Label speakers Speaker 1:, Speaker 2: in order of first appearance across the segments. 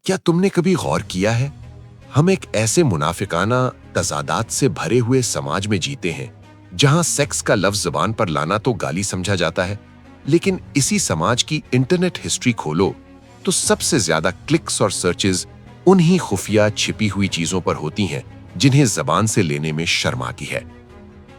Speaker 1: क्या तुमने कभी गौर किया है, हम एक ऐसे मुनाफिकाना तजादात से भरे हुए समाज में जीते हैं जहां सेक्स का लफ्ज जुबान पर लाना तो गाली समझा जाता है, लेकिन इसी समाज की इंटरनेट हिस्ट्री खोलो तो सबसे ज्यादा क्लिक्स और सर्चेस उन्हीं खुफिया छिपी हुई चीजों पर होती हैं जिन्हें जबान से लेने में शर्म आती है।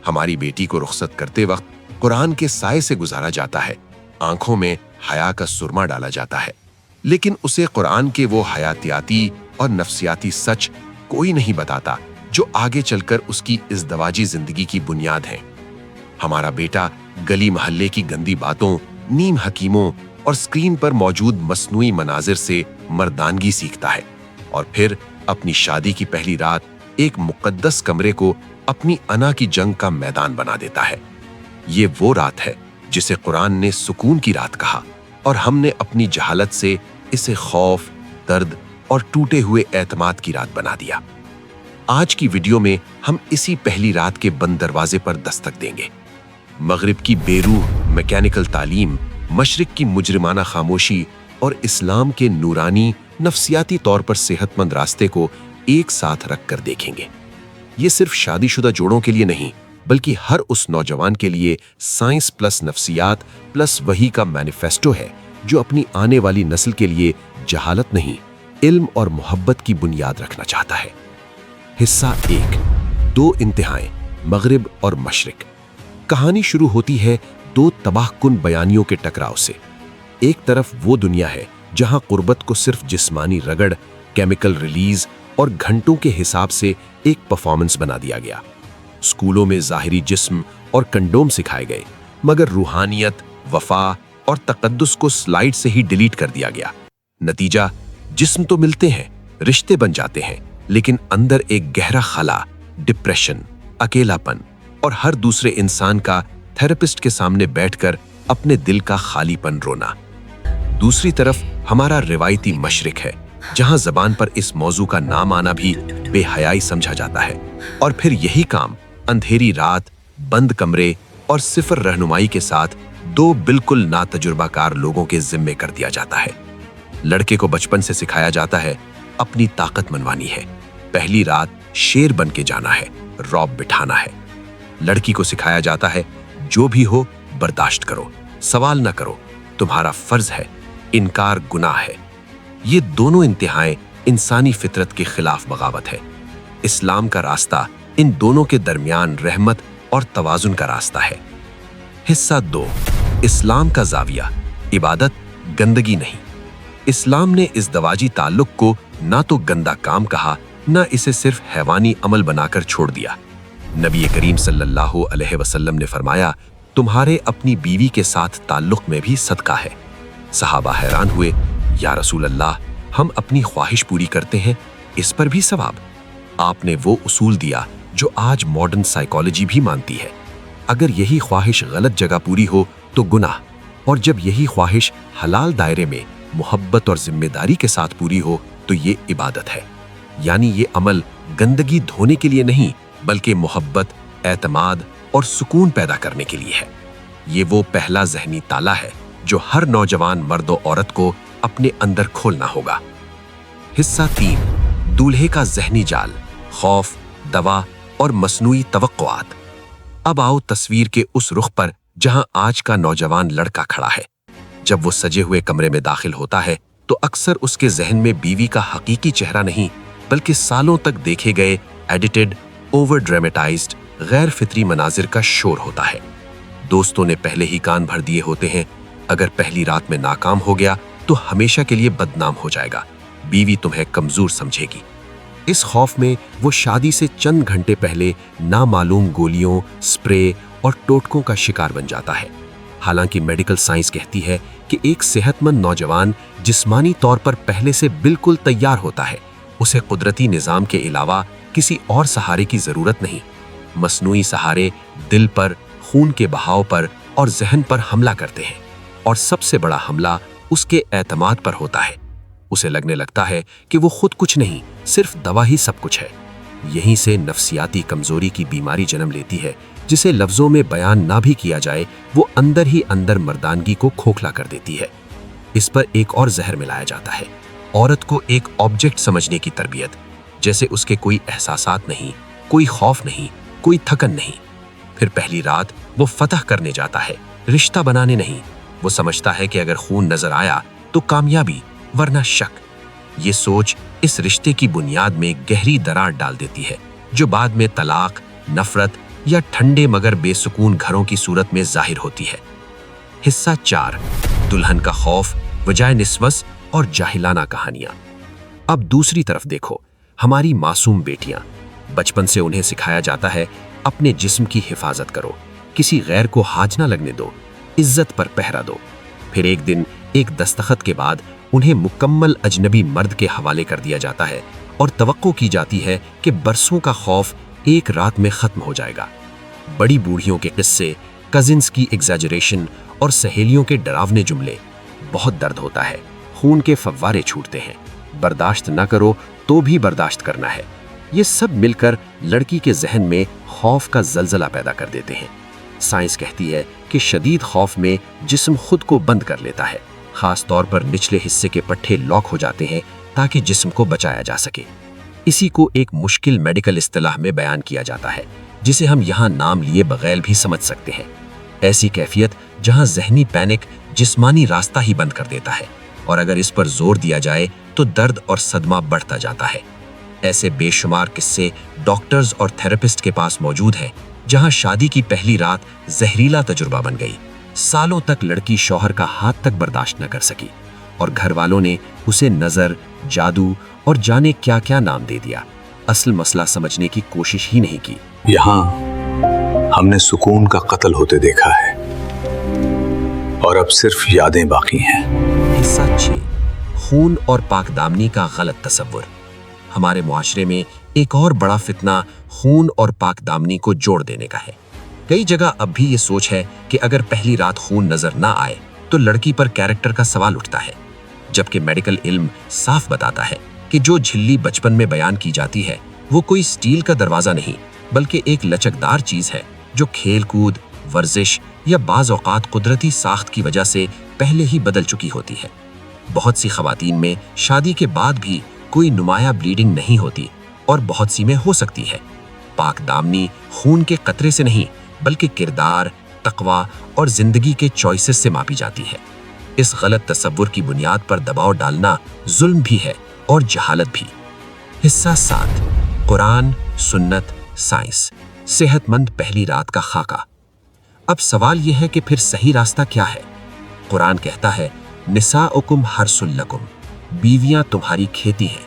Speaker 1: हमारी बेटी को रुखसत करते वक्त कुरान के साए से गुजारा जाता है, आंखों में हया का सुरमा डाला जाता है, लेकिन उसे कुरान के वो हयातियाती और नफ्सियाती सच कोई नहीं बताता जो आगे चलकर उसकी इज़्दवाजी जिंदगी की बुनियाद है। हमारा बेटा गली मोहल्ले की गंदी बातों, नीम हकीमों और स्क्रीन पर मौजूद मसनूई मनाजिर से मर्दानगी सीखता है और फिर अपनी शादी की पहली रात एक मुकद्दस कमरे को अपनी अना की जंग का मैदान बना देता है। ये वो रात है जिसे कुरान ने सुकून की रात कहा और हमने अपनी जहालत से इसे खौफ, दर्द और टूटे हुए एतमाद की रात बना दिया। आज की वीडियो में हम इसी पहली रात के बंद दरवाजे पर दस्तक देंगे। मगरिब की बेरूह मैकेनिकल तालीम, मशरिक की मुजरिमाना खामोशी और इस्लाम के नूरानी नफ्सियाती तौर पर सेहतमंद रास्ते को एक साथ रख कर देखेंगे। ये सिर्फ शादीशुदा जोड़ों के लिए नहीं, बल्कि हर उस नौजवान के लिए साइंस प्लस नफ्सियात प्लस वही का मैनिफेस्टो है जो अपनी आने वाली नस्ल के लिए जहालत नहीं, इल्म और मोहब्बत की बुनियाद रखना चाहता है। हिस्सा 1, दो इंतहाएं, मगरिब और मशरिक। कहानी शुरू होती है दो तबाहकुन बयानियों के टकराव से। एक तरफ वो दुनिया है जहां कुर्बत को सिर्फ जिस्मानी रगड़, केमिकल रिलीज और घंटों के हिसाब से एक परफॉर्मेंस बना दिया गया। स्कूलों में ज़ाहिरी जिस्म और कंडोम सिखाए गए, मगर रूहानियत, वफा और तकद्दुस को स्लाइड से ही डिलीट कर दिया गया। नतीजा, जिस्म तो मिलते हैं, रिश्ते बन जाते हैं, लेकिन अंदर एक गहरा खला, डिप्रेशन, अकेलापन और हर दूसरे इंसान का थेरेपिस्ट के सामने बैठकर अपने दिल का खालीपन रोना। दूसरी तरफ हमारा रिवायती मशरिक है जहां जबान पर इस मौजू का नाम आना भी बेहयाई समझा जाता है और फिर यही काम अंधेरी रात, बंद कमरे और सिफर रहनुमाई के साथ दो बिल्कुल नातजुर्बाकार लोगों के जिम्मे कर दिया जाता है। लड़के को बचपन से सिखाया जाता है अपनी ताकत मनवानी है, पहली रात शेर बन के जाना है, रौब बिठाना है। लड़की को सिखाया जाता है जो भी हो बर्दाश्त करो, सवाल न करो, तुम्हारा फर्ज है, इनकार गुनाह है। ये दोनों इंतहाएं इंसानी फितरत के खिलाफ बगावत है। इस्लाम का रास्ता इन दोनों के दरमियान रहमत और तवाजुन का रास्ता है। हिस्सा 2, इस्लाम का जाविया, इबादत, गंदगी नहीं। इस्लाम ने इस दवाजी ताल्लुक को ना तो गंदा काम कहा, ना इसे सिर्फ हैवानी अमल बनाकर छोड़ दिया। नबी करीम सल्लल्लाहु अलैहि वसल्लम ने फरमाया, तुम्हारे अपनी बीवी के साथ ताल्लुक में भी सदका है। सहाबा हैरान हुए, या रसूल अल्लाह, हम अपनी ख्वाहिश पूरी करते हैं, इस पर भी सवाब? आपने वो उसूल दिया जो आज मॉडर्न साइकोलॉजी भी मानती है। अगर यही ख्वाहिश गलत जगह पूरी हो तो गुनाह, और जब यही ख्वाहिश हलाल दायरे में मोहब्बत और जिम्मेदारी के साथ पूरी हो तो ये इबादत है। यानी ये अमल गंदगी धोने के लिए नहीं, बल्कि मोहब्बत, एतमाद और सुकून पैदा करने के लिए है। ये वो पहला ज़हनी ताला है जो हर नौजवान मर्द और औरत को अपने अंदर खोलना होगा। हिस्सा 3, दूल्हे का ज़हनी जाल, खौफ, दवा और मसनूई तवक्कुआत। अब आओ तस्वीर के उस रुख पर जहां आज का नौजवान लड़का खड़ा है। जब वो सजे हुए कमरे में दाखिल होता है तो अक्सर उसके जहन में बीवी का हकीकी चेहरा नहीं, बल्कि सालों तक देखे गए एडिटेड, ओवर ड्रामेटाइज्ड, गैर फितरी मनाजिर का शोर होता है। दोस्तों ने पहले ही कान भर दिए होते हैं, अगर पहली रात में नाकाम हो गया तो हमेशा के लिए बदनाम हो जाएगा, बीवी तुम्हें कमजोर समझेगी। इस खौफ में वो शादी से चंद घंटे पहले नामालूम गोलियों, स्प्रे और टोटकों का शिकार बन जाता है। हालांकि मेडिकल साइंस कहती है कि एक सेहतमंद नौजवान जिस्मानी तौर पर पहले से बिल्कुल तैयार होता है, उसे कुदरती निज़ाम के अलावा किसी और सहारे की ज़रूरत नहीं। मसनूई सहारे दिल पर, खून के बहाव पर और जहन पर हमला करते हैं, और सबसे बड़ा हमला उसके एतमाद पर होता है। उसे लगने लगता है कि वो खुद कुछ नहीं, सिर्फ दवा ही सब कुछ है। यहीं से नफ्सियाती कमजोरी की बीमारी जन्म लेती है, जिसे लफ्जों में बयान ना भी किया जाए, वो अंदर ही अंदर मर्दानगी को खोखला कर देती है। इस पर एक और जहर मिलाया जाता है,
Speaker 2: عورت کو ایک آبجیکٹ سمجھنے کی تربیت، جیسے اس کے کوئی احساسات نہیں، کوئی خوف نہیں، کوئی تھکن نہیں۔ پھر پہلی رات وہ فتح کرنے جاتا ہے، رشتہ بنانے نہیں۔ وہ سمجھتا ہے کہ اگر خون نظر آیا تو کامیابی، ورنہ شک۔ یہ سوچ اس رشتے کی بنیاد میں گہری دراڑ ڈال دیتی ہے، جو بعد میں طلاق، نفرت یا ٹھنڈے مگر بے سکون گھروں کی صورت میں ظاہر ہوتی ہے۔ حصہ 4، دلہن کا خوف، وجہ نسوس اور جاہلانہ کہانیاں۔ اب دوسری طرف دیکھو، ہماری معصوم بیٹیاں۔ بچپن سے انہیں سکھایا جاتا ہے اپنے جسم کی حفاظت کرو، کسی غیر کو ہاتھ نہ لگنے دو، عزت پر پہرا دو۔ پھر ایک دن ایک دستخط کے بعد انہیں مکمل اجنبی مرد کے حوالے کر دیا جاتا ہے اور توقع کی جاتی ہے کہ برسوں کا خوف ایک رات میں ختم ہو جائے گا۔ بڑی بوڑھیوں کے قصے، کزنز کی ایگزیجریشن اور سہیلیوں کے ڈراونے جملے۔ بہت درد ہوتا ہے، خون کے فوارے چھوٹتے ہیں، برداشت نہ کرو تو بھی برداشت کرنا ہے۔ یہ سب مل کر لڑکی کے ذہن میں خوف کا زلزلہ پیدا کر دیتے ہیں۔ سائنس کہتی ہے کہ شدید خوف میں جسم خود کو بند کر لیتا ہے، خاص طور پر نچلے حصے کے پٹھے لاک ہو جاتے ہیں تاکہ جسم کو بچایا جا سکے۔ اسی کو ایک مشکل میڈیکل اصطلاح میں بیان کیا جاتا ہے، جسے ہم یہاں نام لیے بغیر بھی سمجھ سکتے ہیں۔ ایسی کیفیت جہاں ذہنی پینک جسمانی راستہ ہی بند کر دیتا ہے، اور اگر اس پر زور دیا جائے تو درد اور صدمہ بڑھتا جاتا ہے۔ ایسے بے شمار قصے ڈاکٹرز اور تھراپسٹ کے پاس موجود ہیں، جہاں شادی کی پہلی رات زہریلا تجربہ بن گئی، سالوں تک لڑکی شوہر کا ہاتھ تک برداشت نہ کر سکی، اور گھر والوں نے اسے نظر، جادو اور جانے کیا کیا نام دے دیا۔ اصل مسئلہ سمجھنے کی کوشش ہی نہیں کی۔
Speaker 3: یہاں ہم نے سکون کا قتل ہوتے دیکھا ہے، اور اب صرف یادیں باقی ہیں۔
Speaker 2: حصہ 6، خون اور پاک دامنی کا غلط تصور۔ ہمارے معاشرے میں ایک اور بڑا فتنہ خون اور پاک دامنی کو جوڑ دینے کا ہے۔ کئی جگہ اب بھی یہ سوچ ہے کہ اگر پہلی رات خون نظر نہ آئے تو لڑکی پر کیریکٹر کا سوال اٹھتا ہے، جبکہ میڈیکل علم صاف بتاتا ہے کہ جو جھلی بچپن میں بیان کی جاتی ہے وہ کوئی سٹیل کا دروازہ نہیں، بلکہ ایک لچکدار چیز ہے جو کھیل کود، ورزش یا بعض اوقات قدرتی ساخت کی وجہ سے پہلے ہی بدل چکی ہوتی ہے۔ بہت سی خواتین میں شادی کے بعد بھی کوئی نمایاں بلیڈنگ نہیں ہوتی، اور بہت سی میں ہو سکتی ہے۔ پاک دامنی خون کے قطرے سے نہیں، بلکہ کردار، تقوی اور زندگی کے چوائسز سے ماپی جاتی ہے۔ اس غلط تصور کی بنیاد پر دباؤ ڈالنا ظلم بھی ہے اور جہالت بھی۔ حصہ 7، قرآن، سنت، سائنس، صحت مند پہلی رات کا خاکہ۔ اب سوال یہ ہے کہ پھر صحیح راستہ کیا ہے؟ قرآن کہتا ہے، نساؤکم حرث لکم، بیویاں تمہاری کھیتی ہیں۔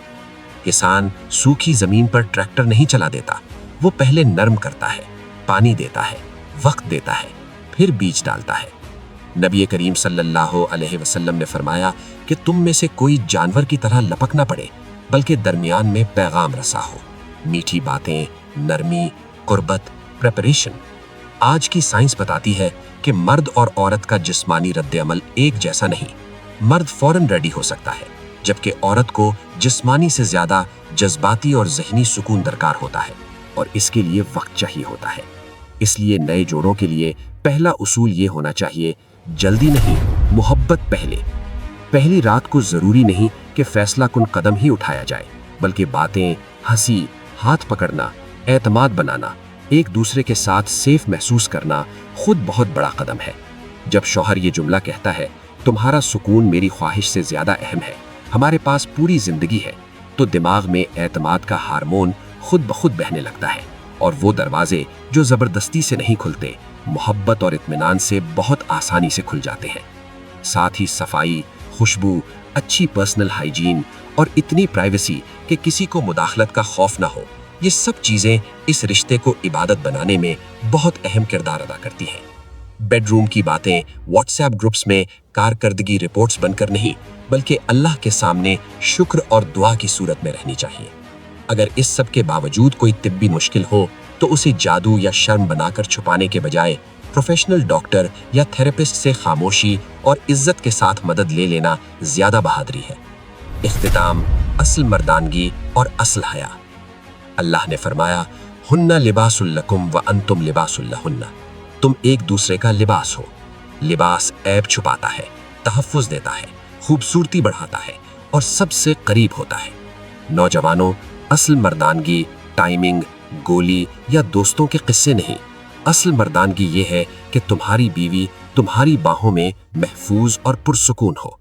Speaker 2: کسان سوکھی زمین پر ٹریکٹر نہیں چلا دیتا، وہ پہلے نرم کرتا ہے، پانی دیتا ہے، وقت دیتا ہے، پھر بیج ڈالتا ہے۔ نبی کریم صلی اللہ علیہ وسلم نے فرمایا کہ تم میں سے کوئی جانور کی طرح لپک نہ پڑے، بلکہ درمیان میں پیغام رسا ہو۔ میٹھی باتیں، نرمی، قربت، پریپریشن۔ آج کی سائنس بتاتی ہے کہ مرد اور عورت کا جسمانی رد عمل ایک جیسا نہیں۔ مرد فوراً ریڈی ہو سکتا ہے، جبکہ عورت کو جسمانی سے زیادہ جذباتی اور ذہنی سکون درکار ہوتا ہے، اور اس کے لیے وقت چاہیے ہوتا ہے۔ اس لیے نئے جوڑوں کے لیے پہلا اصول یہ ہونا چاہیے، جلدی نہیں، محبت پہلے۔ پہلی رات کو ضروری نہیں کہ فیصلہ کن قدم ہی اٹھایا جائے، بلکہ باتیں، ہنسی، ہاتھ پکڑنا، اعتماد بنانا، ایک دوسرے کے ساتھ سیف محسوس کرنا خود بہت بڑا قدم ہے۔ جب شوہر یہ جملہ کہتا ہے، تمہارا سکون میری خواہش سے زیادہ اہم ہے، ہمارے پاس پوری زندگی ہے، تو دماغ میں اعتماد کا ہارمون خود بخود بہنے لگتا ہے، اور وہ دروازے جو زبردستی سے نہیں کھلتے، محبت اور اطمینان سے بہت آسانی سے کھل جاتے ہیں۔ ساتھ ہی صفائی، خوشبو، اچھی پرسنل ہائیجین اور اتنی پرائیویسی کہ کسی کو مداخلت کا خوف نہ ہو، یہ سب چیزیں اس رشتے کو عبادت بنانے میں بہت اہم کردار ادا کرتی ہیں۔ بیڈ روم کی باتیں واٹس ایپ گروپس میں کارکردگی رپورٹس بن کر نہیں، بلکہ اللہ کے سامنے شکر اور دعا کی صورت میں رہنی چاہیے۔ اگر اس سب کے باوجود کوئی طبی مشکل ہو تو اسے جادو یا شرم بنا کر چھپانے کے بجائے پروفیشنل ڈاکٹر یا تھراپسٹ سے خاموشی اور عزت کے ساتھ مدد لے لینا زیادہ بہادری ہے۔ اختتام، اصل مردانگی اور اصل حیا۔ اللہ نے فرمایا، ہن لباس لکم وانتم لباس لہن، تم ایک دوسرے کا لباس ہو۔ لباس عیب چھپاتا ہے، تحفظ دیتا ہے، خوبصورتی بڑھاتا ہے، और सबसे करीब होता है। नौजवानों, असल मर्दानगी टाइमिंग, गोली या दोस्तों के किस्से नहीं। असल मर्दानगी ये है कि तुम्हारी बीवी तुम्हारी बाहों में महफूज और पुरसुकून हो।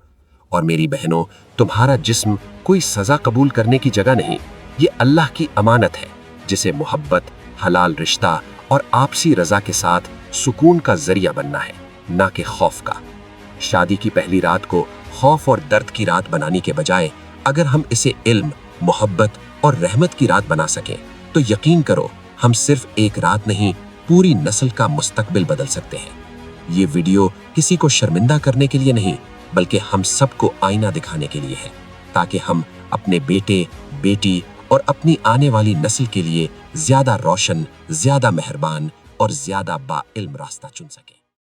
Speaker 2: और मेरी बहनों, तुम्हारा जिस्म कोई सजा कबूल करने की जगह नहीं, ये अल्लाह की अमानत है जिसे मोहब्बत, हलाल रिश्ता और आपसी रजा के साथ सुकून का जरिया बनना है, ना कि खौफ का। शादी की पहली रात को खौफ और दर्द की रात बनाने के बजाय अगर हम इसे इल्म, मोहब्बत और रहमत की रात बना सकें तो यकीन करो हम सिर्फ एक रात नहीं, पूरी नस्ल का मुस्तकबिल बदल सकते हैं। ये वीडियो किसी को शर्मिंदा करने के लिए नहीं, बल्कि हम सबको आईना दिखाने के लिए है, ताकि हम अपने बेटे, बेटी और अपनी आने वाली नस्ल के लिए ज्यादा रोशन, ज्यादा मेहरबान और ज्यादा बाइल्म रास्ता चुन सकें।